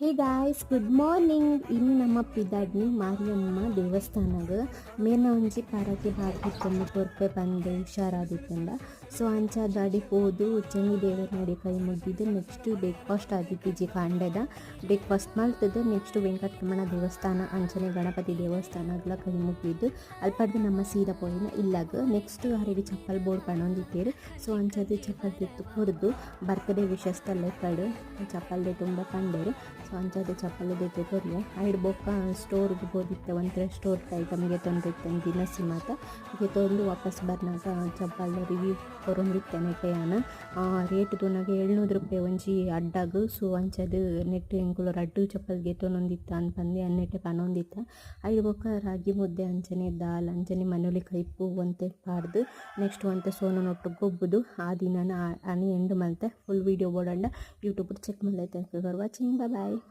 Hey guys good morning. ಇನ್ನು ನಮ್ಮ ಪಿದಾಡ್ನಿ ಮಾರಿಯಮ್ಮ ದೇವಸ್ಥಾನಗ ಮೇನ ಒಂಜಿ ಪರಕೆ ಬಾಗಿತ್ತಂದು ಪೊರ್ಪೆ ಬಂದು ಹುಷಾರಾದಿತ್ತಂದ. ಸೊ ಅಂಚ ದಾಡಿ ಹೋದು ಚೆಂಗಿ ದೇವರ ನೋಡಿ ಕೈ ಮುಗಿದು ನೆಕ್ಸ್ಟ್ ಬ್ರೇಕ್ಫಾಸ್ಟ್ ಆದಿತ್ತಿಜಿ ಕಾಂಡೆದ ಬ್ರೇಕ್ಫಾಸ್ಟ್ ಮಲ್ತದ. ನೆಕ್ಸ್ಟ್ ವೆಂಕಟರಮಣ ದೇವಸ್ಥಾನ ಅಂಚನೆ ಗಣಪತಿ ದೇವಸ್ಥಾನಗಳ ಕೈ ಮುಗಿದು ಅಲ್ಪಡ್ದು ನಮ್ಮ ಸೀದಾ ಪೋಯಿನ ಇಲ್ಲಾಗ ನೆಕ್ಸ್ಟ್ ಹರಿವಿ ಚಪ್ಪಲ್ ಬೋರ್ಡ್ ಪಣೊಂದಿತ್ತೇರು. ಸೊ ಅಂಚದು ಚಪ್ಪಲ್ ತೆತ್ತು ಕೊಡ್ದು ಬರ್ತ್ಡೇ ವಿಶಸ್ತಲ್ಲೇ ಕಡು ಚಪ್ಪಲ್ದೆ ತುಂಬ ಕಂಡೇರು. ಸೊ ಅಂಚದು ಚಪ್ಪಲ್ ದೆತ್ತು ಕೊರಿಯ ಐಡ್ ಬೊಕ್ಕ ಸ್ಟೋರ್ಗೆ ಬೋದಿತ್ತೆ ಒಂಥರ ಸ್ಟೋರ್ ಐಟಮ್ಗೆ ತೊಂದಿತ್ತೆ ದಿನಸಿ ಮಾತ ಗೆ ತೊಂದು ವಾಪಸ್ ಬರ್ನಾಗ ಚಪ್ಪಲ್ ರಿವ್ಯೂ ಕೊರೊಂದಿತ್ತೇನೆ ಕೈಯಾನ ರೇಟ್ ತೋನಾಗೆ 700 ರೂಪಾಯಿ ಒಂಜಿ ಅಡ್ಡಾಗು. ಸೊ ಅಂಚದು ನೆಟ್ ಎಂಕುಲು ರಡ್ಡು ಚಪ್ಪಲ್ಗೆ ತೊನೊಂದಿತ್ತ ಅನ್ಪಂದೆ ಅನ್ನೆಟ್ಟೆ ಪನೊಂದಿತ್ತ. ಐಡ್ ಬೊಕ್ಕ ರಾಗಿ ಮುದ್ದೆ ಅಂಚನೆ ದಾಲ್ ಅಂಚನೆ ಮನೇಲಿ ಕೈಪು ಒಂತೆ ಪಾಡ್ದು ನೆಕ್ಸ್ಟ್ ಒಂತೆ ಸೋನನೊಟ್ಟು ಗೊಬ್ಬುದು ಆ ದಿನನ ಅನಿ ಎಂಡು ಮಲ್ತೆ ಫುಲ್ ವೀಡಿಯೋ ಬೋಡಂಡ ಯೂಟ್ಯೂಬ್ ಚೆಕ್ ಮಲ್ಲೈತೆ. ವಾಚಿಂಗ್ ಬಾಯ್.